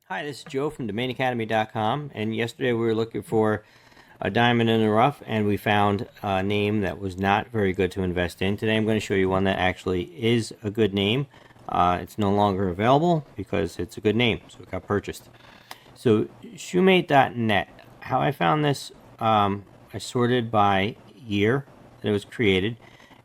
Hi, this is Joe from DomainAcademy.com, and yesterday we were looking for a diamond in the rough, and we found a name that was not very good to invest in. Today I'm going to show you one that actually is a good name. It's no longer available because it's a good name, so it got purchased. So Shumate.net, how I found this, I sorted by year that it was created.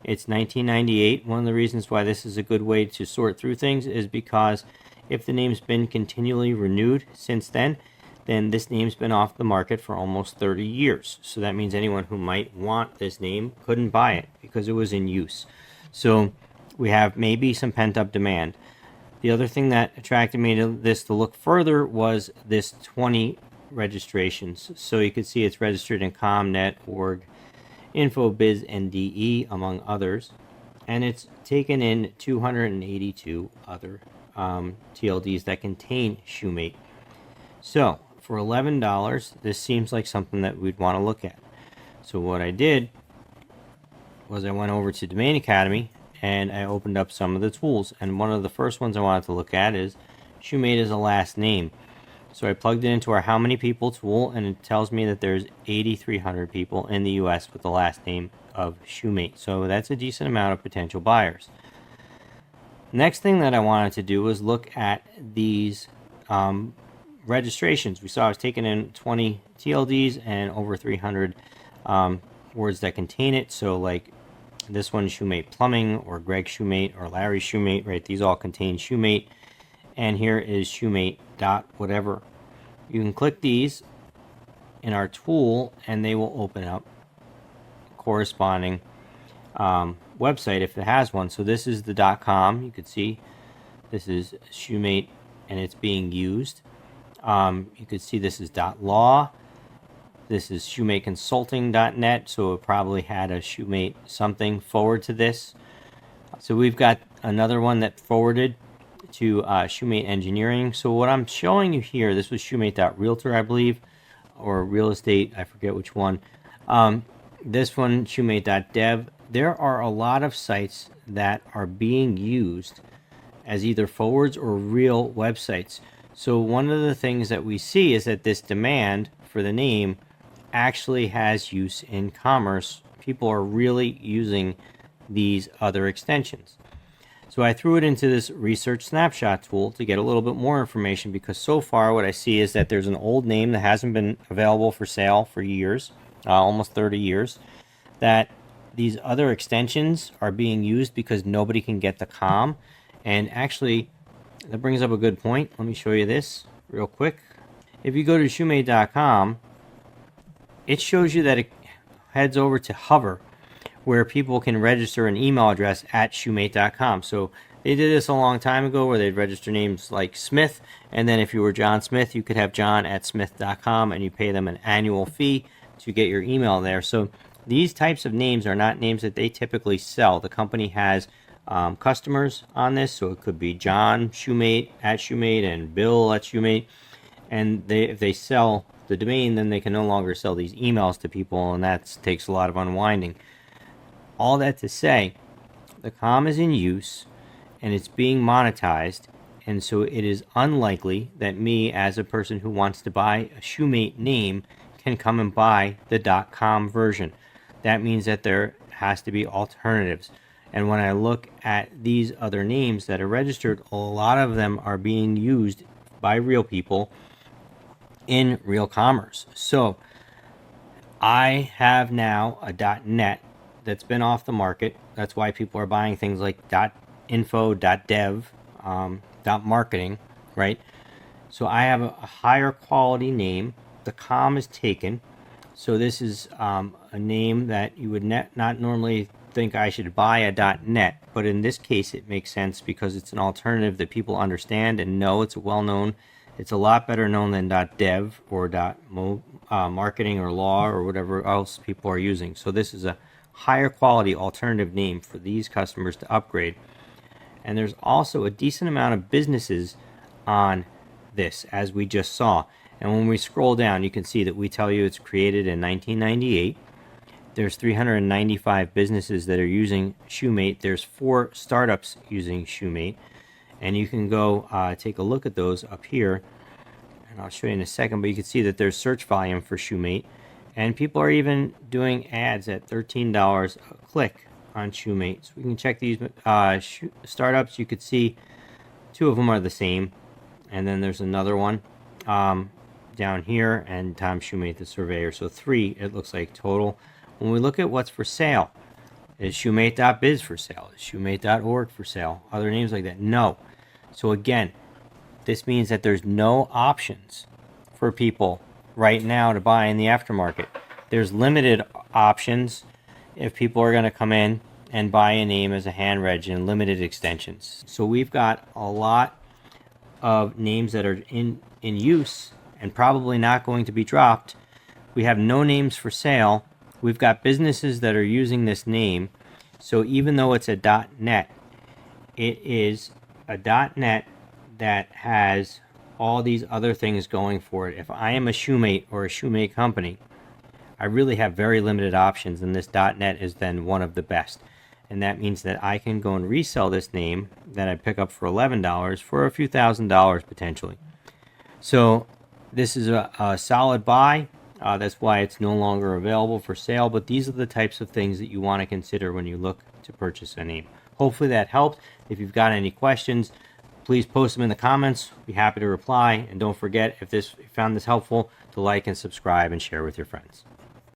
It's 1998. One of the reasons why this is a good way to sort through things is because if the name's been continually renewed since then this name's been off the market for almost 30 years. So that means anyone who might want this name couldn't buy it because it was in use. So we have maybe some pent-up demand. The other thing that attracted me to this to look further was this 20 registrations. So you can see it's registered in ComNet, Org, InfoBiz, and DE, among others. And it's taken in 282 other TLDs that contain Shumate. So for $11, this seems like something that we'd want to look at. So what I did was I went over to Domain Academy and I opened up some of the tools. And one of the first ones I wanted to look at is Shumate as a last name. So I plugged it into our How Many People tool, and it tells me that there's 8,300 people in the US with the last name of Shumate. So that's a decent amount of potential buyers. Next thing that I wanted to do was look at these registrations. We saw I was taking in 20 TLDs and over 300 words that contain it. So like this one, Shumate Plumbing, or Greg Shumate, or Larry Shumate, right? These all contain Shumate. And here is Shumate dot whatever. You can click these in our tool and they will open up corresponding website if it has one. So this is the .com. You could see this is Shumate and it's being used. You could see this is .law. This is ShumateConsulting.net, so it probably had a Shumate something forward to this. So we've got another one that forwarded to Shumate Engineering. So what I'm showing you here, this was Shumate.realtor, I believe, or real estate, I forget which one. This one, Shumate.dev. There are a lot of sites that are being used as either forwards or real websites. So one of the things that we see is that this demand for the name actually has use in commerce. People are really using these other extensions. So I threw it into this research snapshot tool to get a little bit more information, because so far what I see is that there's an old name that hasn't been available for sale for years, almost 30 years, that these other extensions are being used because nobody can get the com. And actually, that brings up a good point. Let me show you this real quick. If you go to Shumate.com, it shows you that it heads over to Hover, where people can register an email address at Shumate.com. So they did this a long time ago where they'd register names like Smith, and then if you were John Smith, you could have John@Smith.com, and you pay them an annual fee to get your email there. So these types of names are not names that they typically sell. The company has customers on this, so it could be John Shumate at Shumate and Bill at Shumate, and if they sell the domain, then they can no longer sell these emails to people, and that takes a lot of unwinding. All that to say, the com is in use and it's being monetized, and so it is unlikely that me, as a person who wants to buy a Shumate name, can come and buy the .com version. That means that there has to be alternatives. And when I look at these other names that are registered, a lot of them are being used by real people in real commerce. So I have now a .net that's been off the market. That's why people are buying things like .info, .dev, .marketing, right? So I have a higher quality name. The com is taken. So this is a name that you would not normally think I should buy a .net, but in this case it makes sense because it's an alternative that people understand and know. It's well-known. It's a lot better known than .dev or .marketing or law or whatever else people are using. So this is a higher quality alternative name for these customers to upgrade. And there's also a decent amount of businesses on this, as we just saw. And when we scroll down, you can see that we tell you it's created in 1998. There's 395 businesses that are using Shumate. There's 4 startups using Shumate. And you can go take a look at those up here. and I'll show you in a second, but you can see that there's search volume for Shumate, and people are even doing ads at $13 a click on Shumate. So we can check these startups. You could see 2 of them are the same, and then there's another one down here, and Tom Shumate the surveyor. So 3 it looks like total. When we look at what's for sale, is Shumate.biz for sale? Is Shumate.org for sale? Other names like that? No. So again, this means that there's no options for people right now to buy in the aftermarket. There's limited options if people are going to come in and buy a name as a hand reg and limited extensions. So we've got a lot of names that are in use and probably not going to be dropped. We have no names for sale. We've got businesses that are using this name. So even though it's a .net, it is a .net that has all these other things going for it. If I am a Shumate or a Shumate company, I really have very limited options, and this .net is then one of the best. And that means that I can go and resell this name that I pick up for $11 for a few $1,000s potentially. So this is a solid buy. That's why it's no longer available for sale, but these are the types of things that you want to consider when you look to purchase a name. Hopefully that helped. If you've got any questions, please post them in the comments. Be happy to reply. And don't forget, if you found this helpful, to like and subscribe and share with your friends.